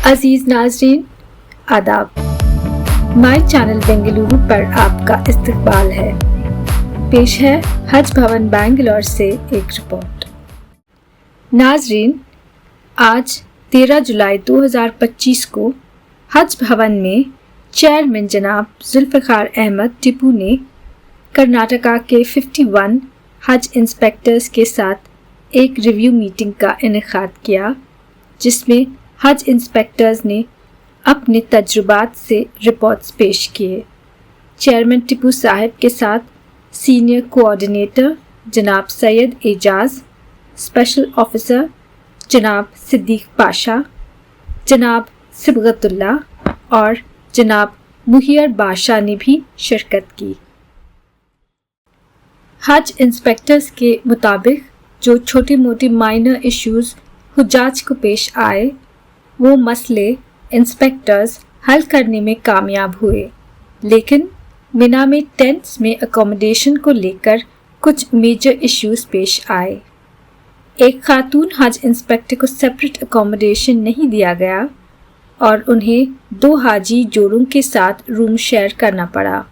अजीज नाज़रीन, आदाब। My channel Bengaluru पर आपका इस्तकबाल है। पेश है हज भवन बेंगलोर से एक रिपोर्ट। नाज़रीन, आज 13 जुलाई 2025 को हज भवन में चेयरमैन जनाब जुल्फ़िकार अहमद टिपू ने कर्नाटका के 51 हज इंस्पेक्टर्स के साथ एक रिव्यू मीटिंग का इनेकाद किया, जिसमें हज इंस्पेक्टर्स ने अपने तजुर्बात से रिपोर्ट्स पेश किए। चेयरमैन टिपू साहब के साथ सीनियर कोऑर्डिनेटर जनाब सैयद एजाज, स्पेशल ऑफिसर जनाब सिद्दीक पाशा, जनाब सिबगतुल्ला और जनाब मुहियर बादशाह ने भी शिरकत की। हज इंस्पेक्टर्स के मुताबिक जो छोटे मोटे माइनर इश्यूज हुज्जाज को पेश आए, वो मसले इंस्पेक्टर्स हल करने में कामयाब हुए, लेकिन मिना में टेंट्स में अकोमोडेशन को लेकर कुछ मेजर इश्यूज पेश आए। एक खातून हज इंस्पेक्टर को सेपरेट अकोमोडेशन नहीं दिया गया और उन्हें 2 हाजी जोड़ों के साथ रूम शेयर करना पड़ा।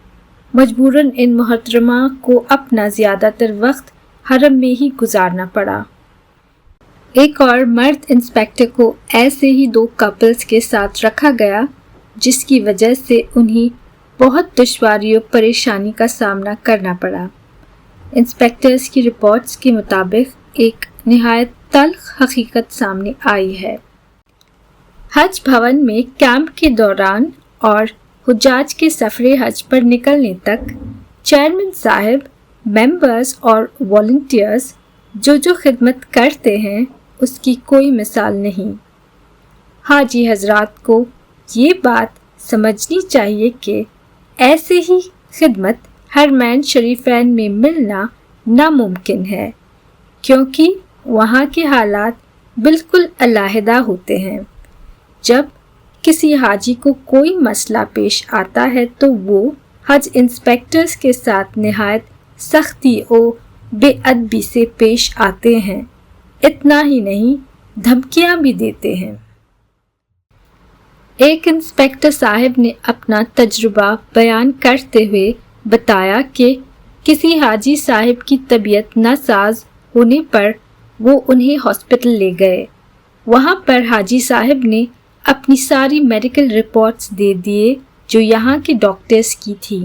मजबूरन इन मोहतरमा को अपना ज़्यादातर वक्त हरम में ही गुजारना पड़ा। एक और मर्द इंस्पेक्टर को ऐसे ही 2 कपल्स के साथ रखा गया, जिसकी वजह से उन्हें बहुत दुश्वारियों परेशानी का सामना करना पड़ा। इंस्पेक्टर्स की रिपोर्ट्स के मुताबिक एक निहायत तल्ख हकीकत सामने आई है। हज भवन में कैंप के दौरान और हुज्जाज के सफरे हज पर निकलने तक चेयरमैन साहब, मेंबर्स और वॉलंटियर्स जो खिदमत करते हैं, उसकी कोई मिसाल नहीं। हाजी हजरात को ये बात समझनी चाहिए कि ऐसे ही खिदमत हरमैन शरीफैन में मिलना नामुमकिन है, क्योंकि वहाँ के हालात बिल्कुल अलहदा होते हैं। जब किसी हाजी को कोई मसला पेश आता है तो वो हज इंस्पेक्टर्स के साथ निहायत सख्ती और बेअदबी से पेश आते हैं। इतना ही नहीं, धमकियां भी देते हैं। एक इंस्पेक्टर साहब ने अपना तजुर्बा बयान करते हुए बताया कि किसी हाजी साहब की तबीयत नासाज होने पर वो उन्हें हॉस्पिटल ले गए। वहाँ पर हाजी साहब ने अपनी सारी मेडिकल रिपोर्ट्स दे दिए जो यहाँ के डॉक्टर्स की थी।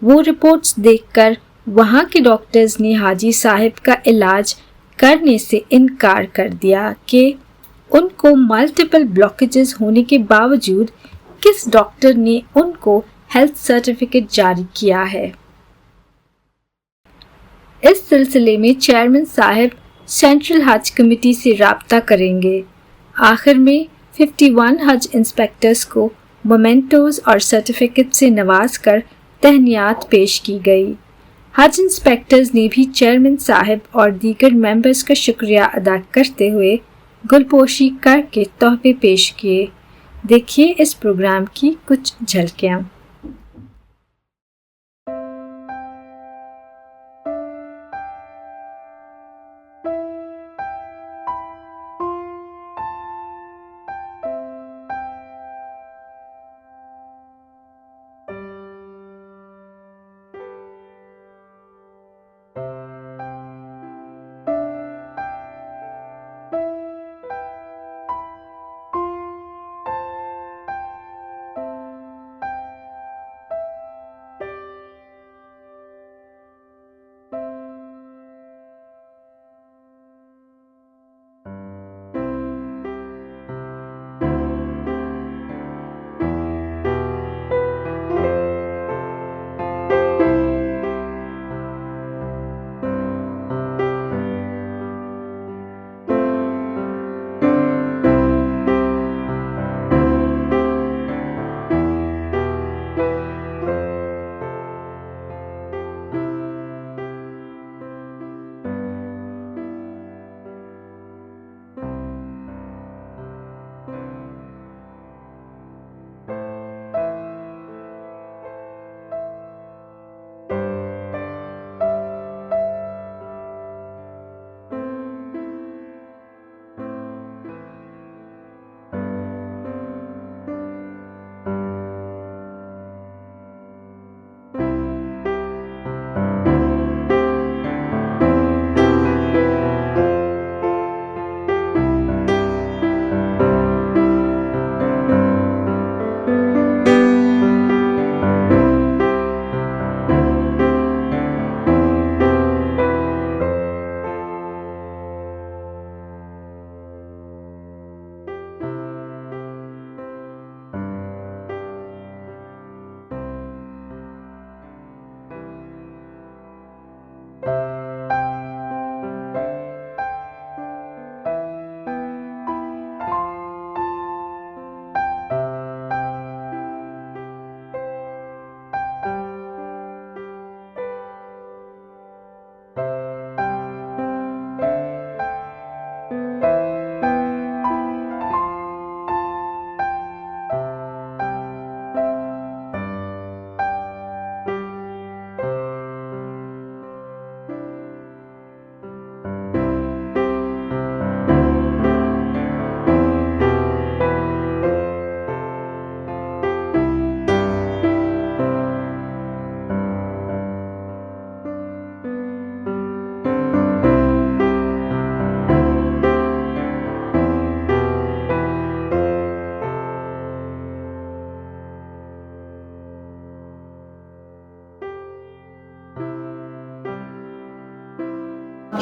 वो रिपोर्ट्स देखकर वहाँ के डॉक्टर्स ने हाजी साहब का इलाज करने से इनकार कर दिया कि उनको मल्टीपल ब्लॉकेजेस होने के बावजूद किस डॉक्टर ने उनको हेल्थ सर्टिफिकेट जारी किया है। इस सिलसिले में चेयरमैन साहब सेंट्रल हज कमेटी से राब्ता करेंगे। आखिर में 51 हज इंस्पेक्टर्स को मोमेंटोज और सर्टिफिकेट से नवाज कर तहनियात पेश की गई। हज इंस्पेक्टर्स ने भी चेयरमैन साहब और दीगर मेंबर्स का शुक्रिया अदा करते हुए गुलपोशी करके तोहफे पेश किए। देखिए इस प्रोग्राम की कुछ झलकियाँ।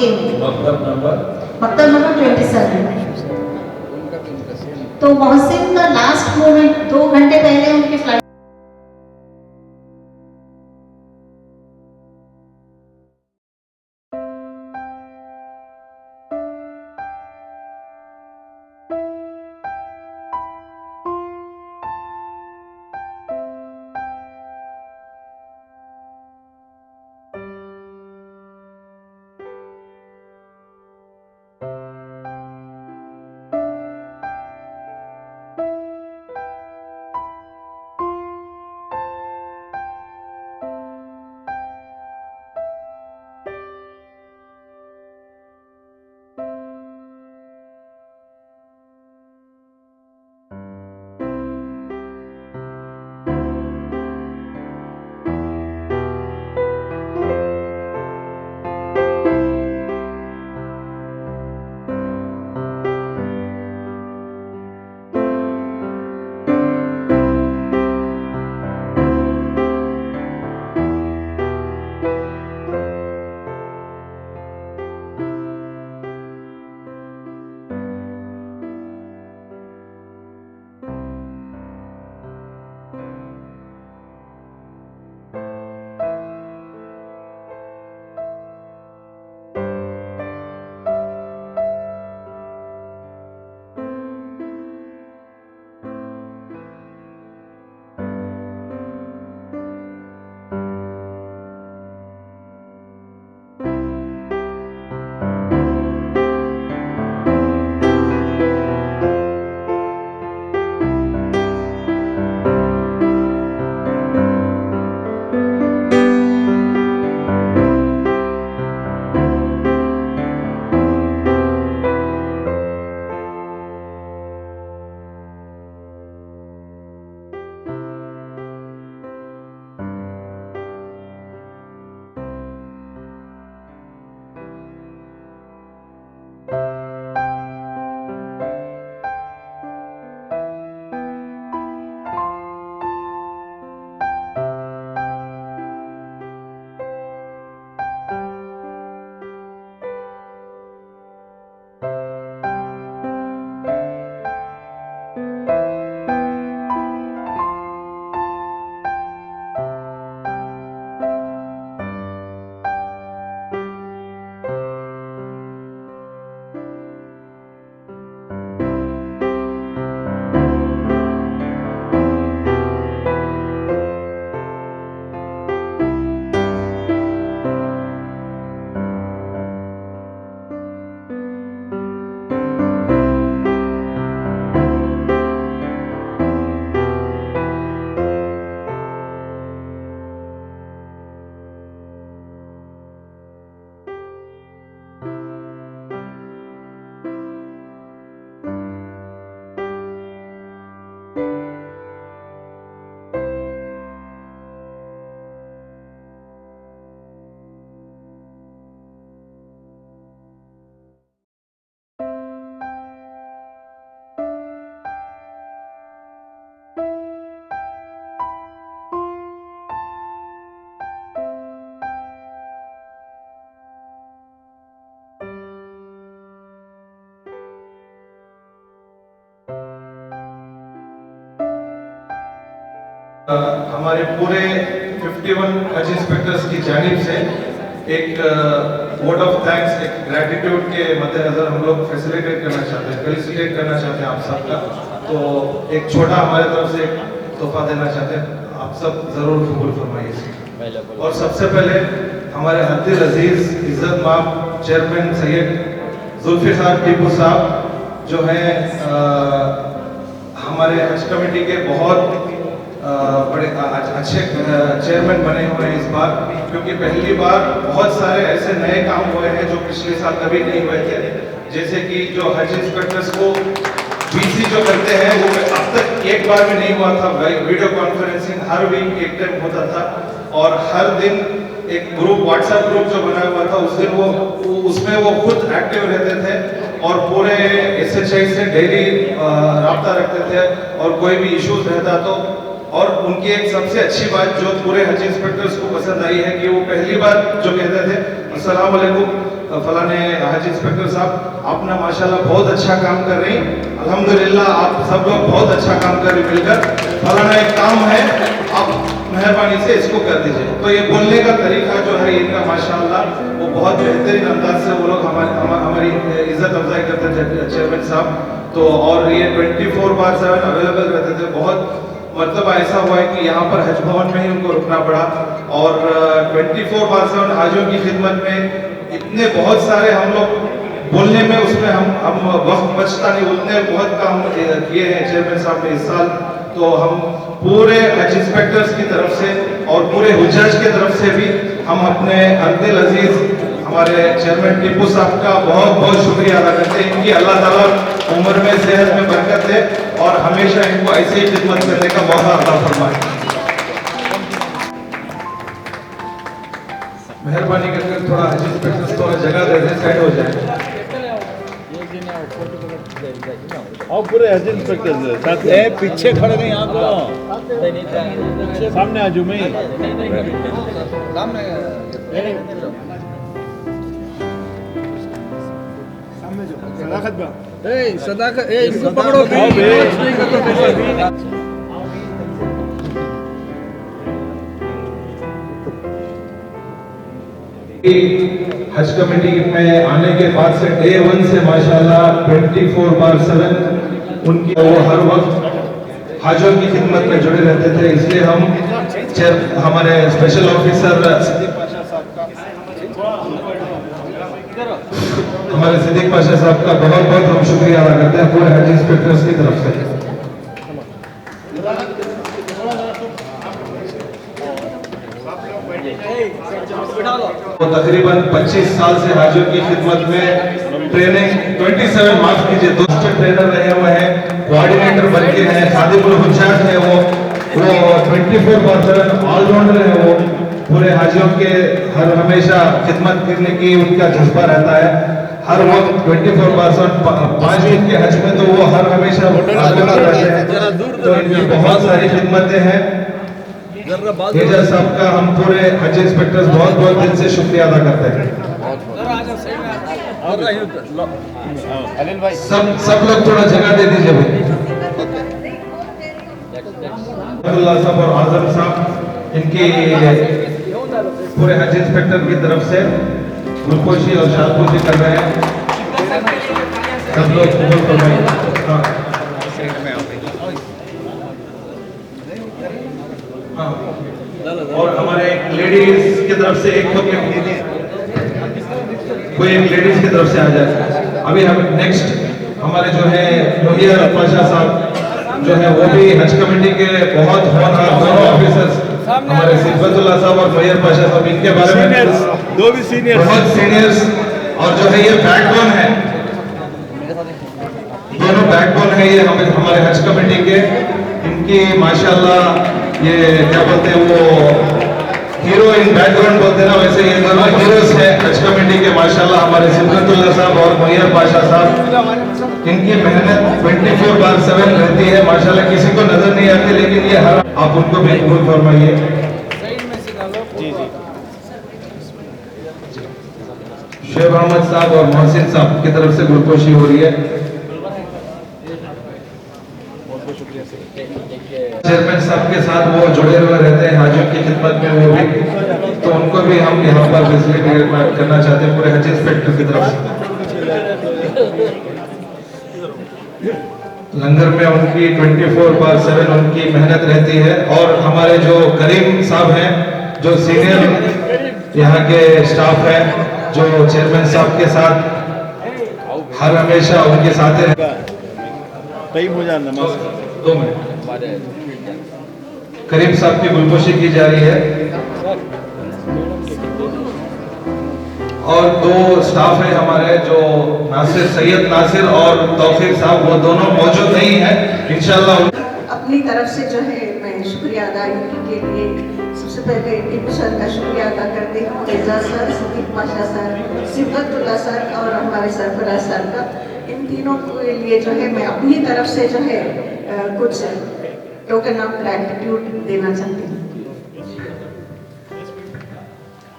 मक्के में, मकतब नंबर 27। तो मोहसिन का लास्ट मोमेंट 2 घंटे पहले उनकी फ्लाइट हमारे पूरे 51 हज इंस्पेक्टर्स की जानिब से एक वर्ड ऑफ थैंक्स, एक ग्रेटिट्यूड के मद्देनजर हम लोग फैसिलिटेट करना चाहते हैं, फेलिसिटेट करना चाहते हैं आप सबका। तो एक छोटा हमारे तरफ से एक तोहफा देना चाहते हैं, आप सब जरूर कबूल फरमाइए। और सबसे पहले हमारे हद्दिल अजीज इज्जत माब चेयरमैन सैयद जुल्फिकार टीपू साहब जो हैं हमारे हज कमेटी के बहुत बड़े अच्छे चेयरमैन बने हुए हैं इस बार, क्योंकि पहली बार बहुत सारे ऐसे नए काम हुए हैं जो पिछले साल कभी नहीं हुए थे। जैसे कि जो हज इंस्पेक्टर्स को बीसी जो करते हैं वो अब तक एक बार भी नहीं हुआ था। वीडियो कॉन्फ्रेंसिंग हर वीक एक टाइम होता था और हर दिन एक ग्रुप, व्हाट्सएप ग्रुप जो बना हुआ था उस दिन वो उसमें वो खुद एक्टिव रहते थे और पूरे SHI से डेली राब्ता रखते थे और कोई भी इश्यूज रहता तो। और उनकी एक सबसे अच्छी बात जो पूरे हज इंस्पेक्टर्स को पसंद आई है कि वो पहली बार जो कहते थे अस्सलाम वालेकुम फलाने हाजी इंस्पेक्टर साहब अपना माशाल्लाह बहुत अच्छा काम कर रही हैं, अल्हम्दुलिल्लाह आप सब लोग बहुत अच्छा काम कर रहे मिलकर, फलाना एक काम है आप मेहरबानी से इसको कर दीजिए। तो ये बोलने का तरीका जो है इनका माशाल्लाह वो बहुत बेहतरीन अंदाज से वो लोग हमारी इज्जत अफजाई करते थे चेयरमैन साहब। तो और ये 24/7 अवेलेबल रहते थे। बहुत मतलब ऐसा हुआ है कि यहाँ पर हज भवन में ही उनको रुकना पड़ा और 24/7 हाजियों की खिदमत में इतने बहुत सारे हम लोग बोलने में उसमें हम वक्त बचता नहीं, उतने बहुत काम किए हैं चेयरमैन साहब ने इस साल। तो हम पूरे हज इंस्पेक्टर्स की तरफ से और पूरे हुज्जाज की तरफ से भी हम अपने अंदिल अजीज हमारे चेयरमैन टीपू साहब का बहुत बहुत शुक्रिया अदा करते हैं। इनकी अल्लाह ताला उम्र में सेहत में बरकत दे और हमेशा इनको ऐसे ही खिदमत करने का मौका अता फरमाए। मेहरबानी करके थोड़ा हज इंस्पेक्टर्स थोड़ा जगह दे दें, साइड हो जाए। और पूरे हज इंस्पेक्टर पीछे खड़े नहीं आप सामने आजू में सदाकत इसको पकड़ो हज कमेटी में आने के बाद से डे 1 से माशाल्लाह 24/7 उनकी वो हर वक्त हाजों की खिदमत में जुड़े रहते थे। इसलिए हम हमारे स्पेशल ऑफिसर हमारे सिद्दीक पाशा साहब का बहुत बहुत हम शुक्रिया अदा करते हैं पूरे हज इंस्पेक्टर्स की तरफ से। वो तकरीबन 25 साल से हाजियों की खिदमत में ट्रेनिंग 27 माफ कीजिए 2 ट्रेनर रहे हुए हैं, कोऑर्डिनेटर बन के हैं, खादिमुल हुज्जाज है वो 24/7 ऑलराउंडर है। वो पूरे हाजियों के हर हमेशा खिदमत करने की उनका जज्बा रहता है हर वक्त 24/7 5 दिन के हज में तो वो हर हमेशा रहते हैं। तो इनकी बहुत सारी खिदमतें हैं। एजाज साहब का हम पूरे हज इंस्पेक्टर्स बहुत बहुत दिल से शुक्रिया अदा करते हैं। सब लोग थोड़ा जगह दे दीजिए भाई। अब्दुल्लाह साहब और आजम साहब इनकी पूरे हज इंस्पेक्टर की तरफ से गुलपोशी और शालपोशी कर रहे हैं। सब लोग कबूल फरमाइए। और हमारे लेडीज की तरफ से एक कोई एक लेडीज की तरफ से आ जाए। अभी हम नेक्स्ट हमारे जो है लोहिया पाशा साहब जो है वो भी हज कमेटी के बहुत होनहार दोनों ऑफिसर्स हमारे सिद्दुल्लाह साहब और मैयर पाशा साहब, इनके बारे में दो भी सीनियर बहुत सीनियर्स और जो है ये बैकबोन है, दोनों बैकबोन है ये हमारे हज कमेटी के। इनकी माशाल्लाह ये क्या बोलते हैं वो हीरो इन बैकग्राउंड बोलते हैं ना, वैसे ये दोनों हीरोज हैं हज कमेटी के माशाल्लाह। हमारे सिद्दुल्लाह साहब और मैयर पाशा साहब, इनकी मेहनत 24/7 रहती है माशाल्लाह, किसी को नजर नहीं आती, लेकिन ये हर आप उनको भी कबूल फरमाइए। शेख अहमद साहब और मोहसिन साहब की तरफ से गुलपोशी हो रही है। चेयरमैन साहब के साथ वो जुड़े हुए रहते हैं हाजियों की खिदमत में वो भी, तो उनको भी हम यहाँ पर फैसिलिटी करना चाहते हैं पूरे हज इंस्पेक्टर की तरफ से। लंगर में उनकी 24/7 उनकी मेहनत रहती है। और हमारे जो करीम साहब हैं जो सीनियर यहाँ के स्टाफ हैं जो चेयरमैन साहब के साथ हर हमेशा उनके साथ टाइम हो जाए नमाज 2 मिनट। करीम साहब की गुलपोशी की जा रही है और 2 स्टाफ है हमारे जो नासिर सैयद नासिर और तौफीक साहब, वो दोनों मौजूद नहीं है इंशाल्लाह। अपनी तरफ से जो है मैं शुक्रिया अदायगी के लिए सबसे पहले टीपू सर का शुक्रिया अदा करती हूँ, Ejaz sir, Siddiq Pasha sir, Sibghatullah sir और हमारे सरफराज सर का। इन तीनों के लिए जो है मैं अपनी तरफ से जो है कुछ टोकन ऑफ ग्रैटिट्यूड देना चाहती हूँ।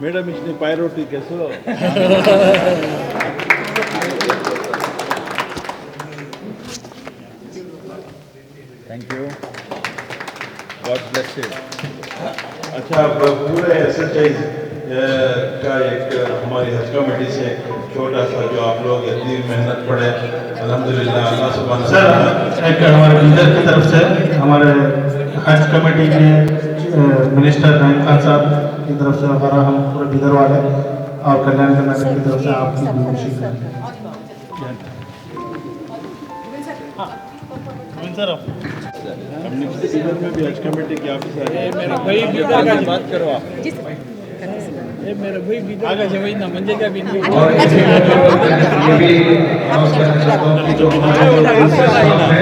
మేడం ఇచ్చిన పైరోటీ case thank you god bless you अच्छा अब पूरे एसएचआई का एक हमारी हज कमेटी से एक छोटा सा जो आप लोग इतनी मेहनत पड़े अल्हम्दुलिल्लाह अल्लाह सुब्हान सर एक हमारे लीडर की तरफ से हमारे हज कमेटी के मिनिस्टर रहीम खान साहब की तरफ से हमारा हम पूरे बिदर वाले और कल्याण कर्नाटक की तरफ से आपकी खुशी कम्युनिटी सीजन में भी हज कमेटी की ऑफिसर है मेरा भाई बिदर का बात करो आप ये मेरा भाई बिदर का जब ना मंजे का भी और ये भी अनाउंस करना चाहता हूं कि जो हमारे स्टाफ है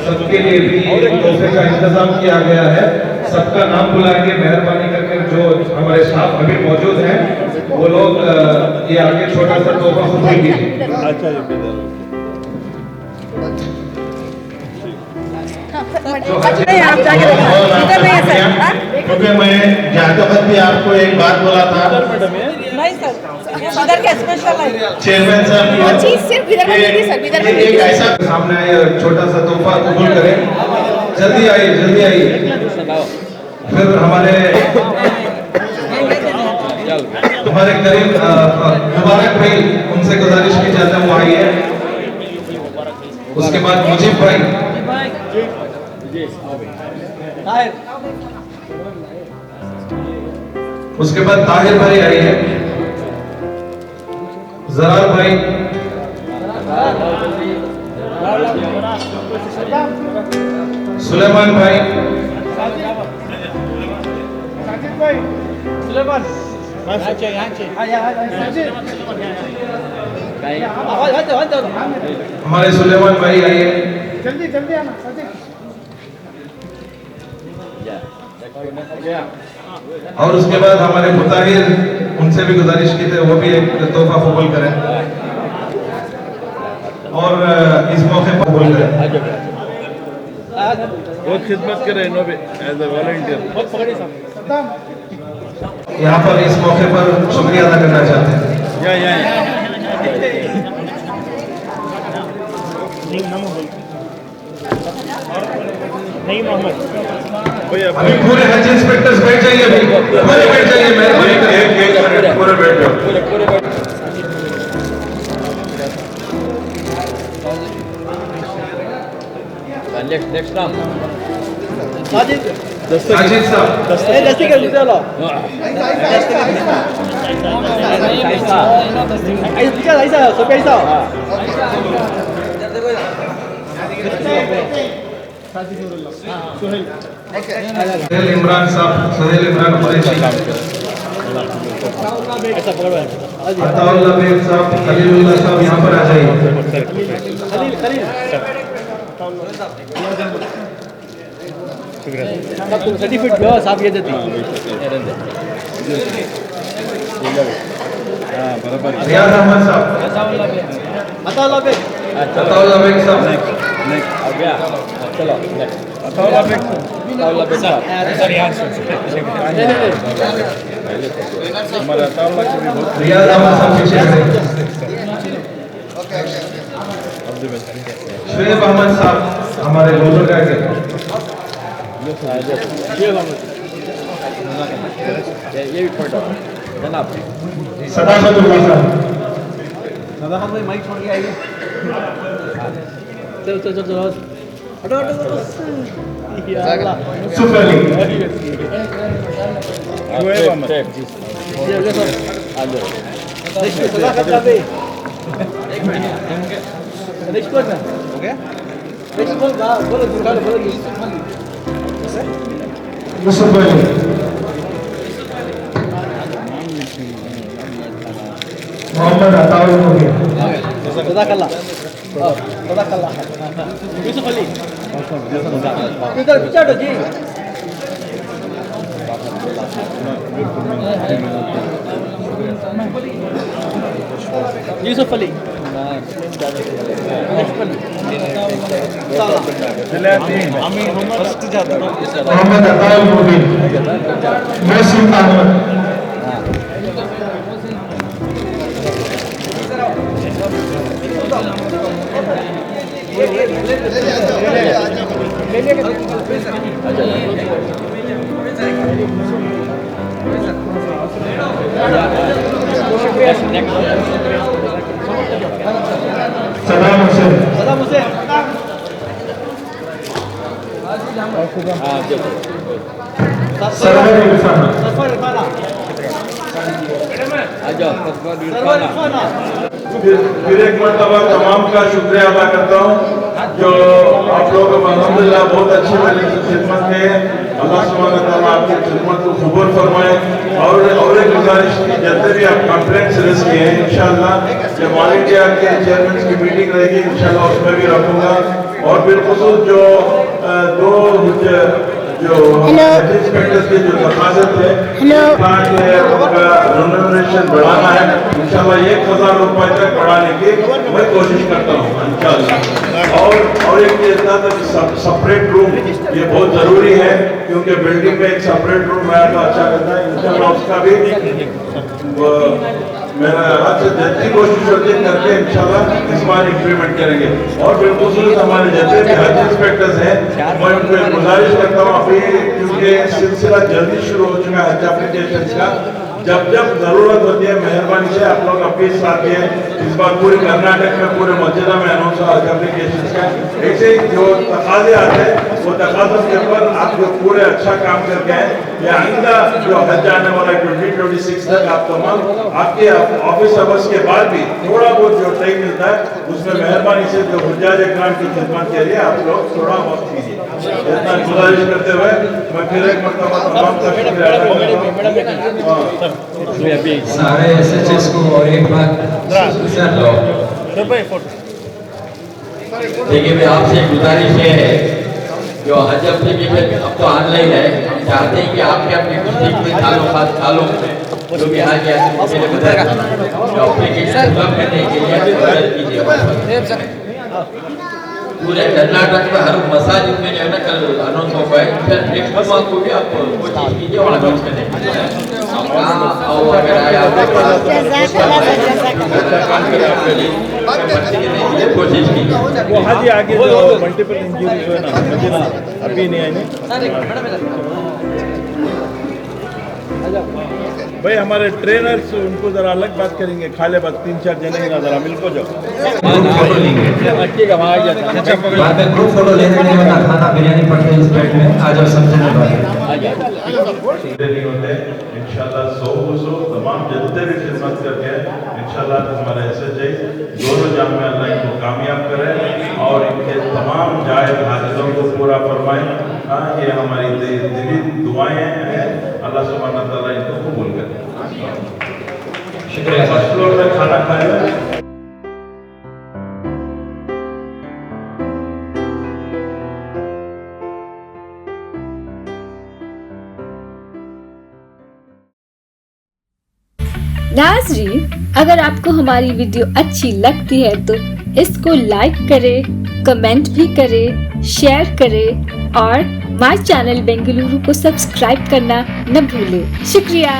सबके लिए भी तोहफे का इंतजाम किया गया है। सबका नाम बुला के मेहरबानी करके जो हमारे स्टाफ अभी मौजूद हैं वो लोग ये आगे छोटा सा तोहफा खुद ही कीजिए। अच्छा जी बेटा क्योंकि मैं जाते वक्त भी आपको एक बात बोला था नहीं सर इधर के स्पेशल है चेयरमैन साहब वो चीज सिर्फ इधर में मिली सर इधर में एक ऐसा सामने आइए छोटा सा तोहफा कबूल करें। जल्दी आइए फिर हमारे करीब मुबारक भाई उनसे गुजारिश की जाता है वो आइए। उसके बाद मुजीब भाई उसके बाद ताहिर भाई आइए। जरार भाई सुलेमान भाई हमारे सुलेमान भाई आइए। जल्दी जल्दी आना सचिन और उसके बाद हमारे मुताहिर उनसे भी गुजारिश की थी वो भी एक तोहफा कबूल करें और इस मौके पर कबूल करें। बहुत खिदमत करे नो भी एज अ वॉलंटियर सद्दाम यहाँ पर इस मौके पर शुक्रिया अदा करना चाहते हैं। या नहीं मोहम्मद भैया अभी पूरे हज इंस्पेक्टर्स बैठ जाइए अभी पूरे बैठ जाइए मेहरबानी करके एक मिनट पूरे बैठ जाओ नेक्स्ट नाम साजिद साहब जैसे के लिखते लो ऐसा सब ऐसा सोहेल इमरान साहब सोहेल इमरान कुरैशी अताउल्लाह बेग साहब खलीलुल्लाह साहब यहाँ पर आ जाइए। सर्टिफिकेट लो साहब ये देती रियाज अहमद साहब अताउल्लाह बेग अताउल्लाह बेग साहब आ गया चलो अताउल्लाह बेग हमारा अताउल्लाह की भी बहुत रियाज अहमद साहब पीछे खड़े। शुएब अहमद साहब हमारे बुजुर्ग आगे। ये भी छोड़ दो जनाब सदाकतुल्लाह साहब सदाकत भाई माइक छोड़ के आइए चलो चलो चलो हटो हटो या अल्लाह सुफ अली शुएब अहमद ये ले सर आ जाओ नेक्स्ट सदाकत का भी नेक्स्ट बोल ना हो गया नेक्स्ट बोल बोलो बोलो यूसुफ अली मोहम्मद अताउल हो गया सदाकल्लाह यूसुफ अली इधर पीछे हटो जी यूसुफ अली मोहम्मद अताउल हो गया महसूद अहमद सदाम हुसैन, सदाम हुसैन सरवर इरफाना, सरफर इरफाना फिर एक मरतबा तमाम का शुक्रिया अदा करता हूँ जो आप लोग अल्हम्दुलिल्लाह बहुत अच्छी तरीके से खिदमत है। अल्लाह सुब्हानहू व तआला आपकी खिदमत को कबूल फरमाए। और एक गुजारिश की, जितने भी आप कंप्लेंट्स रेज किए हैं इंशाअल्लाह जब ऑल इंडिया के चेयरमैन की मीटिंग रहेगी इंशाअल्लाह उसमें भी रखूंगा। और बिलखुसूस जो जो इंस्पेक्टर्स के जो दरखास्त है प्लांट है उनका रेम्यूनरेशन बढ़ाना है इंशाल्लाह 1000 रुपए तक बढ़ाने की मैं कोशिश करता हूँ इंशाल्लाह। और एक चीज था तो सेपरेट रूम ये बहुत जरूरी है क्योंकि बिल्डिंग में एक सेपरेट रूम रहा तो अच्छा रहता है इंशाल्लाह उसका भी मेरा आज से जितनी कोशिश होती है करके इंशाल्लाह इस बार इंप्लीमेंट करेंगे। और बिल्कुल हमारे जितने भी हेल्थ इंस्पेक्टर्स हैं मैं उनको गुजारिश करता हूँ अभी क्योंकि सिलसिला जल्दी शुरू हो चुका है हज एप्लीकेशन का। जब जरूरत होती है मेहरबानी से आप लोग अपने साथ हैं। इस बार पूरे कर्नाटक में पूरे मस्जिदा में अनाउंस हुआ हज एप्लीकेशन का। ऐसे जो तकाजे आते हैं वो तकाजों के ऊपर आप जो पूरे अच्छा काम करके हैं ये आइंदा जो हज आने वाला 2026 तक आप तमाम आपके ऑफिस आवर्स के बाद भी थोड़ा बहुत जो टाइम मिलता है उसमें मेहरबानी से जो हुज्जाज इकराम की खिदमत के लिए आप लोग थोड़ा वक्त कीजिए। इतना गुजारिश करते हुए मैं फिर एक मरतबा तमाम का शुक्रिया अदा करता हूं। सारे एसएचएस को और एक बात लो देखिए मैं आपसे गुजारिश ये है जो हज एप्लीकेशन अब तो ऑनलाइन है हम चाहते हैं कि आपके अपने डिस्ट्रिक्ट में ताल्लुक में जो भी आ गया मेरे बताया एप्लीकेशन फिलअप करने के लिए मदद कीजिए। पूरे कर्नाटक में हर मसाजिद में जो है ना कल अनाउंस हो पाए फिर नेक्स्ट मंथ को भी आप कोशिश कीजिए और अनाउंस करें और अगर आए आपके पास कोशिश कीजिए। वो हाजी आगे जो मल्टीपल इंजरी जो है ना मुझे ना अभी नहीं आई भाई हमारे ट्रेनर्स उनको जरा अलग बात करेंगे खाले बात 3-4 जने ही ना जरा मिलको जाओ फोटो लेंगे बाद में ग्रुप फोटो लेने के बाद खाना बिरयानी पड़ती है इस प्लेट में आ जाओ सब जने इंशाल्लाह 100 तमाम जितने भी खिदमत करके इंशाल्लाह हमारे एसएचआई दोनों जाम में अल्लाह इनको कामयाब करे और इनके तमाम जायज हाजिरों को पूरा फरमाए। ये हमारी दिली दुआएं हैं अल्लाह सुब्हानहू व तआला इनको कबूल करे। शुक्रिया। फर्स्ट फ्लोर में खाना खाएगा। नाज़रीन अगर आपको हमारी वीडियो अच्छी लगती है तो इसको लाइक करें, कमेंट भी करें, शेयर करें और माय चैनल बेंगलुरु को सब्सक्राइब करना न भूलें। शुक्रिया।